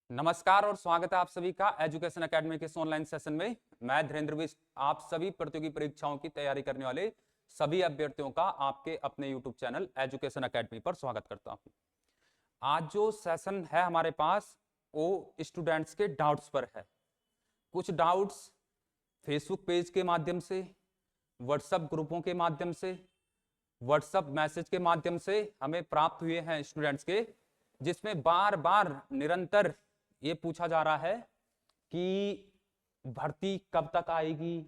नमस्कार और स्वागत है आप सभी का एजुकेशन एकेडमी के इस ऑनलाइन सेशन में। मैं धीरेन्द्र बिष्ट आप सभी प्रतियोगी परीक्षाओं की तैयारी करने वाले सभी अभ्यर्थियों का आपके अपने यूट्यूब चैनल एजुकेशन एकेडमी पर स्वागत करता हूं। आज जो सेशन है हमारे पास वो स्टूडेंट्स के डाउट्स पर है। कुछ डाउट्स फेसबुक पेज के माध्यम से, व्हाट्सएप ग्रुपों के माध्यम से, व्हाट्सएप मैसेज के माध्यम से हमें प्राप्त हुए हैं स्टूडेंट्स के, जिसमें बार बार निरंतर ये पूछा जा रहा है कि भर्ती कब तक आएगी,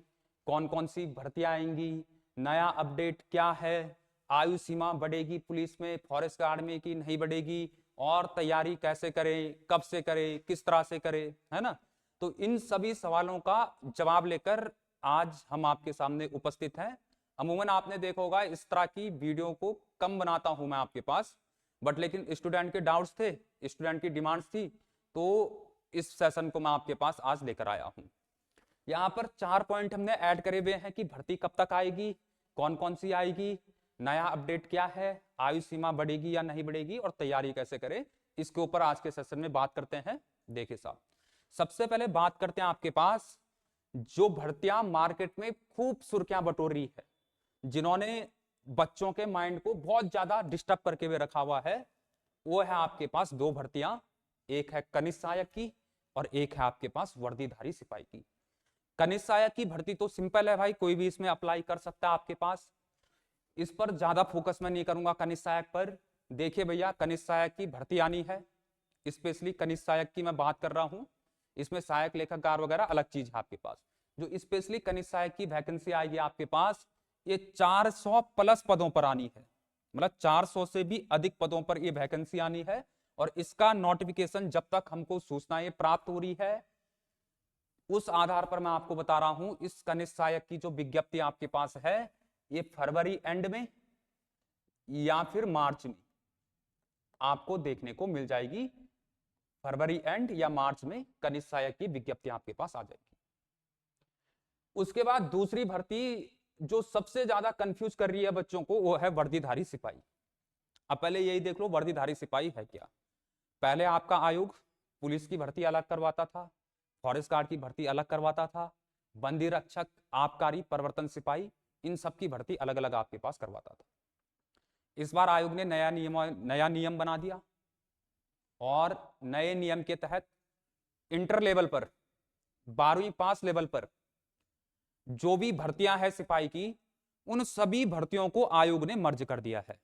कौन कौन सी भर्तियां आएंगी, नया अपडेट क्या है, आयु सीमा बढ़ेगी पुलिस में, फॉरेस्ट गार्ड में कि नहीं बढ़ेगी, और तैयारी कैसे करें, कब से करें, किस तरह से करें, है ना। तो इन सभी सवालों का जवाब लेकर आज हम आपके सामने उपस्थित हैं। अमूमन आपने देखा होगा इस तरह की वीडियो को कम बनाता हूं मैं आपके पास, बट लेकिन स्टूडेंट के डाउट्स थे, स्टूडेंट की डिमांड्स थी, तो इस सेशन को मैं आपके पास आज लेकर आया हूं। यहाँ पर 4 पॉइंट हमने ऐड करे हुए हैं कि भर्ती कब तक आएगी, कौन कौन सी आएगी, नया अपडेट क्या है, आयु सीमा बढ़ेगी या नहीं बढ़ेगी, और तैयारी कैसे करें। इसके ऊपर आज के सेशन में बात करते हैं। देखिए साहब, सबसे पहले बात करते हैं आपके पास जो भर्तियां मार्केट में खूब सुर्खियां बटोर रही है, जिन्होंने बच्चों के माइंड को बहुत ज्यादा डिस्टर्ब करके हुए रखा हुआ है, वो है आपके पास 2 भर्तियां। एक है कनिष्ठ सहायक की और एक है आपके पास वर्दीधारी सिपाही की। कनिष्ठ सहायक की भर्ती तो सिंपल है भाई, कोई भी इसमें अप्लाई कर सकता है आपके पास। इस पर ज्यादा फोकस मैं नहीं करूंगा कनिष्ठ सहायक पर। देखिए भैया, कनिष्ठ सहायक की भर्ती आनी है, स्पेशली कनिष्ठ सहायक की मैं बात कर रहा हूं। इसमें सहायक लेखाकार वगैरह अलग चीज है आपके पास। जो स्पेशली कनिष्ठ सहायक की वैकेंसी आएगी आपके पास, ये 400 प्लस पदों पर आनी है, मतलब 400 से भी अधिक पदों पर ये वैकेंसी आनी है। और इसका नोटिफिकेशन जब तक हमको सूचनाएं प्राप्त हो रही है, उस आधार पर मैं आपको बता रहा हूं, इस कनिष्ठ सहायक की जो विज्ञप्ति आपके पास है, ये फरवरी एंड में या फिर मार्च में आपको देखने को मिल जाएगी। फरवरी एंड या मार्च में कनिष्ठ सहायक की विज्ञप्ति आपके पास आ जाएगी। उसके बाद दूसरी भर्ती जो सबसे ज्यादा कंफ्यूज कर रही है बच्चों को, वो है वर्दीधारी सिपाही। अब पहले यही देख लो वर्दीधारी सिपाही है क्या। पहले आपका आयोग पुलिस की भर्ती अलग करवाता था, फॉरेस्ट गार्ड की भर्ती अलग करवाता था, बंदी रक्षक, आबकारी, परिवर्तन सिपाही, इन सब की भर्ती अलग अलग आपके पास करवाता था। इस बार आयोग ने नया नियम बना दिया, और नए नियम के तहत इंटर लेवल पर, 12वीं पास लेवल पर जो भी भर्तियां हैं सिपाही की, उन सभी भर्तियों को आयोग ने मर्ज कर दिया है।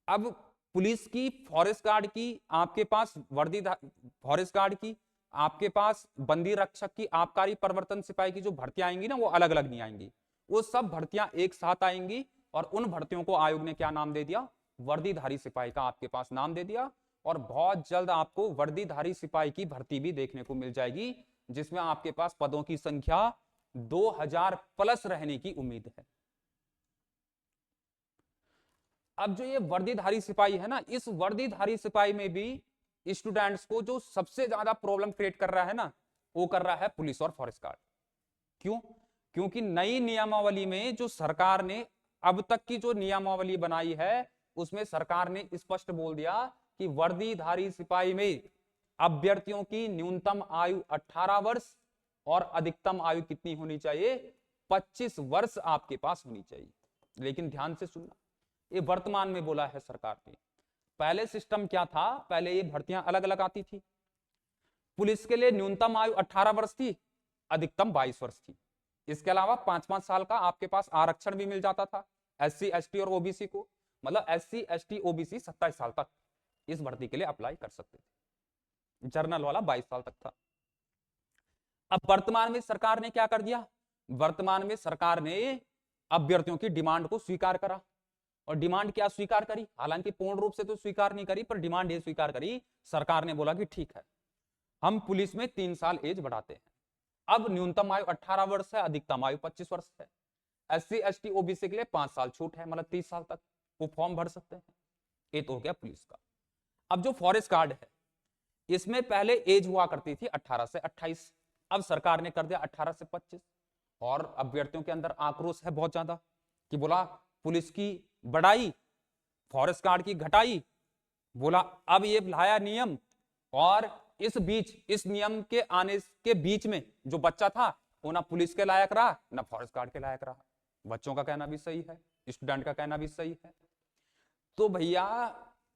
अब पुलिस की, फॉरेस्ट गार्ड की, आपके पास वर्दी फॉरेस्ट गार्ड की, आपके पास बंदी रक्षक की, आबकारी, परिवर्तन सिपाही की जो भर्तियां आएंगी ना, वो अलग अलग नहीं आएंगी, वो सब भर्तियां एक साथ आएंगी। और उन भर्तियों को आयोग ने क्या नाम दे दिया, वर्दीधारी सिपाही का आपके पास नाम दे दिया। और बहुत जल्द आपको वर्दीधारी सिपाही की भर्ती भी देखने को मिल जाएगी, जिसमें आपके पास पदों की संख्या 2000 प्लस रहने की उम्मीद है। अब जो ये वर्दीधारी सिपाही है ना, इस वर्दीधारी सिपाही में भी स्टूडेंट्स को जो सबसे ज्यादा प्रॉब्लम क्रिएट कर रहा है ना, वो कर रहा है पुलिस और फॉरेस्ट गार्ड। क्यों? क्योंकि नई नियमावली में जो सरकार ने अब तक की जो नियमावली बनाई है, उसमें सरकार ने स्पष्ट बोल दिया कि वर्दीधारी सिपाही में अभ्यर्थियों की न्यूनतम आयु 18 वर्ष और अधिकतम आयु कितनी होनी चाहिए, 25 वर्ष आपके पास होनी चाहिए। लेकिन ध्यान से सुनना, ये वर्तमान में बोला है सरकार ने। पहले सिस्टम क्या था, पहले ये भर्तियां अलग अलग आती थी। पुलिस के लिए न्यूनतम आयु 18 वर्ष थी, अधिकतम 22 वर्ष थी। इसके अलावा 5-5 साल का आपके पास आरक्षण भी मिल जाता था SC ST और OBC को। मतलब SC ST OBC 27 साल तक इस भर्ती के लिए अप्लाई कर सकते थे, जर्नल वाला 22 साल तक था। अब वर्तमान में सरकार ने क्या कर दिया, वर्तमान में सरकार ने अभ्यर्थियों की डिमांड को स्वीकार करा। और डिमांड क्या स्वीकार करी, हालांकि पूर्ण रूप से तो स्वीकार नहीं करी, पर डिमांड ये स्वीकार करी, सरकार ने बोला कि ठीक है, हम पुलिस में 3 साल एज बढ़ाते हैं। अब न्यूनतम आयु 18 वर्ष है, अधिकतम आयु 25 वर्ष है। SC ST OBC के लिए 5 साल छूट है, मतलब 30 साल तक वो फॉर्म भर सकते हैं। ये तो हो गया पुलिस का। अब जो फॉरेस्ट गार्ड है, इसमें पहले एज हुआ करती थी 18 से 28, अब सरकार ने कर दिया 18 से 25। और अभ्यर्थियों के अंदर आक्रोश है बहुत ज्यादा कि बोला पुलिस की बढ़ाई, फॉरेस्ट गार्ड की घटाई। बोला अब ये लाया नियम और इस बीच, इस नियम के आने के बीच में जो बच्चा था वो ना पुलिस के लायक रहा ना फॉरेस्ट गार्ड के लायक रहा। बच्चों का कहना भी सही है, स्टूडेंट का कहना भी सही है। तो भैया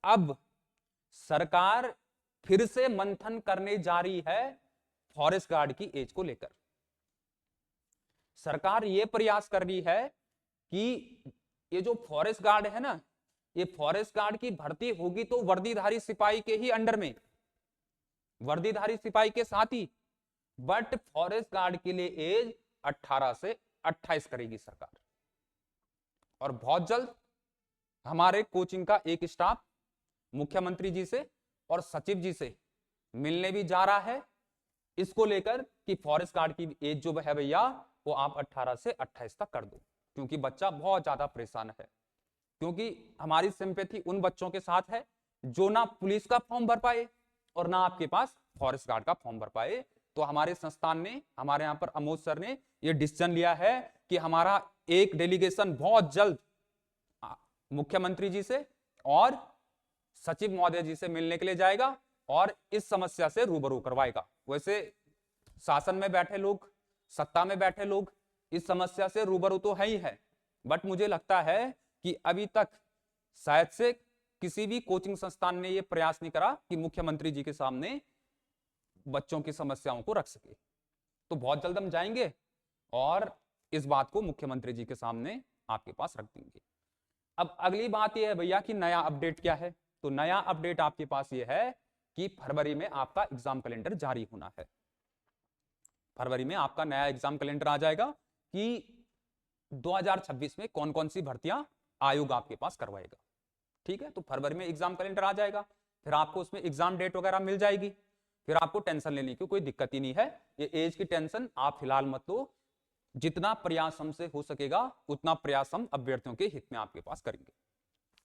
अब सरकार फिर से मंथन करने जा रही है फॉरेस्ट गार्ड की एज को लेकर। सरकार यह प्रयास कर रही है कि ये जो फॉरेस्ट गार्ड है ना, ये फॉरेस्ट गार्ड की भर्ती होगी तो वर्दीधारी सिपाही के ही अंडर में, वर्दीधारी सिपाही के साथ ही, बट फॉरेस्ट गार्ड के लिए एज 18 से 28 करेगी सरकार। और बहुत जल्द हमारे कोचिंग का एक स्टाफ मुख्यमंत्री जी से और सचिव जी से मिलने भी जा रहा है इसको लेकर कि फॉरेस्ट गार्ड की एज जो है भैया वो आप 18 से 28 तक कर दो, क्योंकि बच्चा बहुत ज्यादा परेशान है। क्योंकि हमारी सिंपैथी उन बच्चों के साथ है जो ना पुलिस का फॉर्म भर पाए और ना आपके पास फॉरेस्ट गार्ड का फॉर्म भर पाए। तो हमारे संस्थान ने, हमारे यहाँ पर अमोद सर ने ये डिसीजन लिया है कि हमारा एक डेलीगेशन बहुत जल्द मुख्यमंत्री जी से और सचिव महोदय जी से मिलने के लिए जाएगा और इस समस्या से रूबरू करवाएगा। वैसे शासन में बैठे लोग, सत्ता में बैठे लोग इस समस्या से रूबरू तो है ही है, बट मुझे लगता है कि अभी तक शायद से किसी भी कोचिंग संस्थान ने यह प्रयास नहीं करा कि मुख्यमंत्री जी के सामने बच्चों की समस्याओं को रख सके। तो बहुत जल्द हम जाएंगे और इस बात को मुख्यमंत्री जी के सामने आपके पास रख देंगे। अब अगली बात यह है भैया कि नया अपडेट क्या है। तो नया अपडेट आपके पास यह है कि फरवरी में आपका एग्जाम कैलेंडर जारी होना है। फरवरी में आपका नया एग्जाम कैलेंडर आ जाएगा कि 2026 में कौन कौन सी भर्तियां आयोग आपके पास करवाएगा। ठीक है, तो फरवरी में एग्जाम कैलेंडर आ जाएगा, फिर आपको उसमें एग्जाम डेट वगैरह मिल जाएगी, फिर आपको टेंशन लेने की कोई दिक्कत ही नहीं है। ये एज की टेंशन आप फिलहाल मत लो, जितना प्रयास हमसे हो सकेगा उतना प्रयास हम अभ्यर्थियों के हित में आपके पास करेंगे।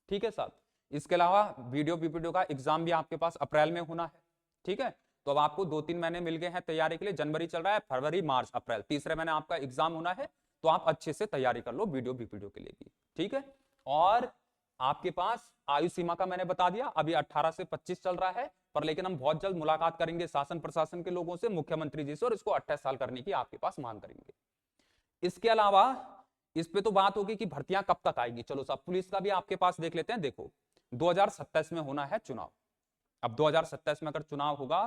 ठीक है साहब। इसके अलावा वीडियो का एग्जाम भी आपके पास अप्रैल में होना है। ठीक है, तो अब आपको 2-3 महीने मिल गए हैं तैयारी के लिए। जनवरी चल रहा है, फरवरी, मार्च, अप्रैल, तीसरे महीने आपका एग्जाम होना है, तो आप अच्छे से तैयारी कर लो वीडियो के लिए भी। ठीक है, और आपके पास आयु सीमा का मैंने बता दिया, अभी 18 से 25 चल रहा है, पर लेकिन हम बहुत जल्द मुलाकात करेंगे शासन प्रशासन के लोगों से, मुख्यमंत्री जी से, और इसको 28 साल करने की आपके पास मांग करेंगे। इसके अलावा इस पे तो बात होगी कि भर्तियां कब तक आएगी। चलो साहब, पुलिस का भी आपके पास देख लेते हैं। देखो 2027 में होना है चुनाव। अब 2027 में अगर चुनाव होगा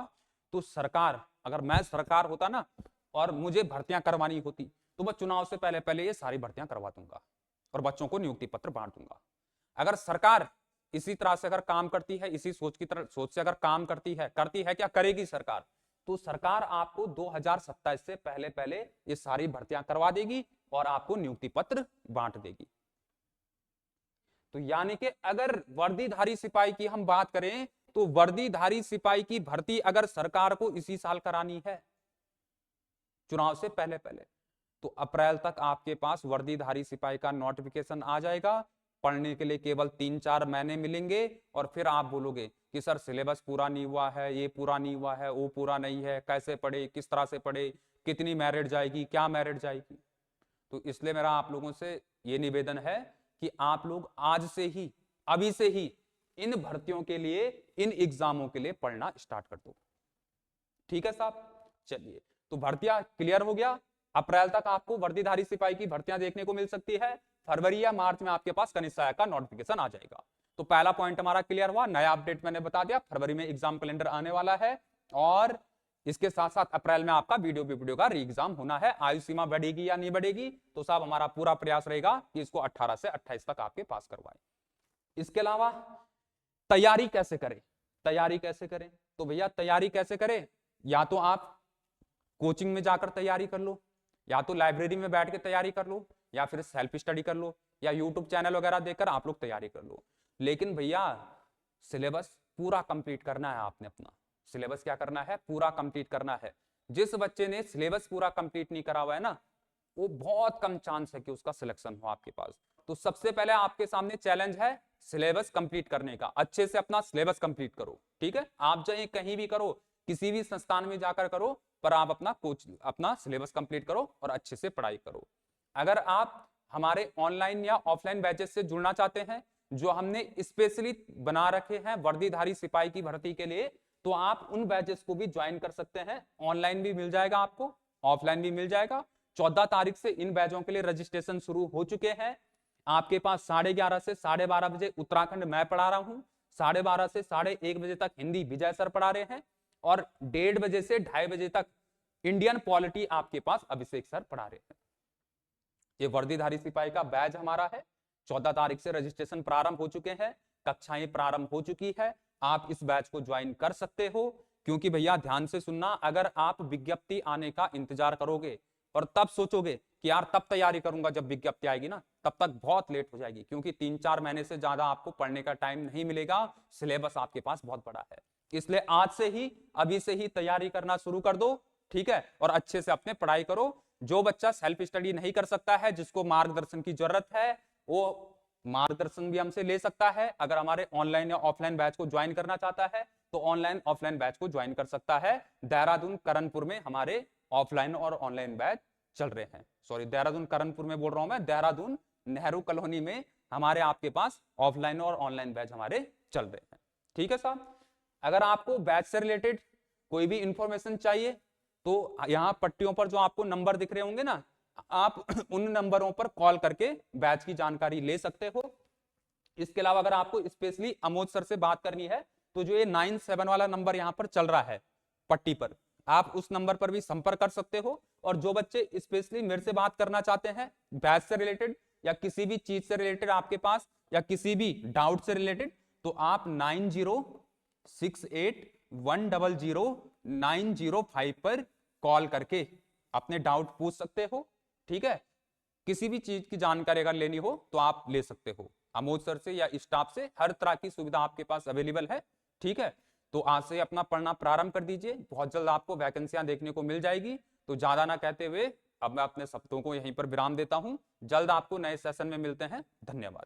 तो सरकार, अगर मैं सरकार होता ना और मुझे भर्तियां करवानी होती तो मैं चुनाव से पहले पहले ये सारी भर्तियां करवा दूंगा और बच्चों को नियुक्ति पत्र बांट दूंगा। अगर सरकार इसी तरह से अगर काम करती है, इसी सोच से अगर काम करती है क्या करेगी सरकार, तो सरकार आपको 2027 से पहले पहले ये सारी भर्तियां करवा देगी और आपको नियुक्ति पत्र बांट देगी। तो यानी कि अगर वर्दीधारी सिपाही की हम बात करें तो वर्दीधारी सिपाही की भर्ती अगर सरकार को इसी साल करानी है चुनाव से पहले पहले, तो अप्रैल तक आपके पास वर्दीधारी सिपाही का नोटिफिकेशन आ जाएगा। पढ़ने के लिए केवल 3-4 महीने मिलेंगे और फिर आप बोलोगे कि सर सिलेबस पूरा नहीं हुआ है, ये पूरा नहीं हुआ है, वो पूरा नहीं है, कैसे पढ़े, किस तरह से पढ़े, कितनी मेरिट जाएगी, क्या मेरिट जाएगी। तो इसलिए मेरा आप लोगों से ये निवेदन है कि आप लोग आज से ही, अभी से ही इन भर्तियों के लिए, इन एग्जामों के लिए पढ़ना स्टार्ट कर दो। ठीक है साहब, चलिए, तो भर्तियां क्लियर हो गया। अप्रैल तक आपको वर्दीधारी सिपाही की भर्तियां देखने को मिल सकती है। फरवरी या मार्च में आपके पास कनिष्ठ सहायक का नोटिफिकेशन आ जाएगा। तो पहला पॉइंट हमारा क्लियर हुआ, नया अपडेट मैंने बता दिया, फरवरी में एग्जाम कैलेंडर आने वाला है और इसके साथ साथ अप्रैल में आपका वीडियो का री एग्जाम होना है। आयु सीमा बढ़ेगी या नहीं बढ़ेगी, तो साहब हमारा पूरा प्रयास रहेगा कि इसको 18 से 28 तक आपके पास करवाएं। इसके अलावा तैयारी कैसे करें, तैयारी कैसे करें, तो भैया तैयारी कैसे करें, या तो आप कोचिंग में जाकर तैयारी कर लो, या तो लाइब्रेरी में बैठ के तैयारी कर लो, या फिर सेल्फ स्टडी कर लो, या यूट्यूब चैनल वगैरह देखकर आप लोग तैयारी कर लो। लेकिन भैया सिलेबस पूरा कंप्लीट करना है आपने, अपना सिलेबस क्या करना है, पूरा कंप्लीट करना है। जिस बच्चे ने सिलेबस पूरा कंप्लीट नहीं करा हुआ है ना, वो बहुत कम चांस है कि उसका सिलेक्शन हो आपके पास। तो सबसे पहले आपके सामने चैलेंज है सिलेबस कंप्लीट करने का। अच्छे से अपना सिलेबस कंप्लीट करो। ठीक है, आप चाहे कहीं भी करो, किसी भी संस्थान में जाकर करो, पर आप अपना सिलेबस कंप्लीट करो और अच्छे से पढ़ाई करो। अगर आप हमारे ऑनलाइन या ऑफलाइन बैचेस से जुड़ना चाहते हैं जो हमने स्पेशली बना रखे हैं वर्दीधारी सिपाही की भर्ती के लिए, तो आप उन बैचेस को भी ज्वाइन कर सकते हैं। ऑनलाइन भी मिल जाएगा आपको, ऑफलाइन भी मिल जाएगा। 14 तारीख से इन बैचों के लिए रजिस्ट्रेशन शुरू हो चुके हैं। आपके पास 11:30 से 12:30 बजे उत्तराखंड मैं पढ़ा रहा हूं, 12:30 से 1:30 बजे तक हिंदी विजय सर पढ़ा रहे हैं, और 1:30 बजे से 2:30 बजे तक इंडियन पॉलिटी आपके पास अभिषेक सर पढ़ा रहे हैं। ये वर्दीधारी सिपाही का बैच हमारा है। 14 तारीख से रजिस्ट्रेशन प्रारंभ हो चुके हैं, कक्षाएं प्रारंभ हो चुकी है। आप इस बैच को ज्वाइन कर सकते हो, क्योंकि भैया ध्यान से सुनना, अगर आप विज्ञप्ति आने का इंतजार करोगे और तब सोचोगे कि यार तब तैयारी करूंगा जब विज्ञप्ति आएगी ना, तब तक बहुत लेट हो जाएगी, क्योंकि 3-4 महीने से ज्यादा आपको पढ़ने का टाइम नहीं मिलेगा। सिलेबस आपके पास बहुत बड़ा है, इसलिए आज से ही, अभी से ही तैयारी करना शुरू कर दो, ठीक है। और अच्छे से अपने पढ़ाई करो। जो बच्चा सेल्फ स्टडी नहीं कर सकता है, जिसको मार्गदर्शन की जरूरत है, वो मार्गदर्शन भी हमसे ले सकता है। अगर हमारे ऑनलाइन या ऑफलाइन बैच को ज्वाइन करना चाहता है तो ऑनलाइन ऑफलाइन बैच को ज्वाइन कर सकता है। देहरादून करणपुर में हमारे ऑफलाइन और ऑनलाइन बैच चल रहे हैं। सॉरी, देहरादून करणपुर में बोल रहा हूं मैं, देहरादून नेहरू कॉलोनी में हमारे आपके पास ऑफलाइन और ऑनलाइन बैच हमारे चल रहे हैं, ठीक है साहब। अगर आपको बैच से रिलेटेड कोई भी इंफॉर्मेशन चाहिए तो यहाँ पट्टियों पर जो आपको नंबर दिख रहे होंगे ना, आप उन नंबरों पर कॉल करके बैच की जानकारी ले सकते हो। इसके अलावा अगर आपको स्पेशली अमोद सर से बात करनी है तो जो ये 97 वाला नंबर यहाँ पर चल रहा है पट्टी पर, आप उस नंबर पर भी संपर्क कर सकते हो। और जो बच्चे स्पेशली मेरे से बात करना चाहते हैं बैच से रिलेटेड या किसी भी चीज से रिलेटेड आपके पास, या किसी भी डाउट से रिलेटेड, तो आप 9068100905 पर कॉल करके अपने डाउट पूछ सकते हो, ठीक है। किसी भी चीज की जानकारी अगर लेनी हो तो आप ले सकते हो अमोद सर से या स्टाफ से, हर तरह की सुविधा आपके पास अवेलेबल है, ठीक है। तो आज से अपना पढ़ना प्रारंभ कर दीजिए, बहुत जल्द आपको वैकेंसियां देखने को मिल जाएगी। तो ज्यादा ना कहते हुए अब मैं अपने शब्दों को यहीं पर विराम देता हूं। जल्द आपको नए सेशन में मिलते हैं, धन्यवाद।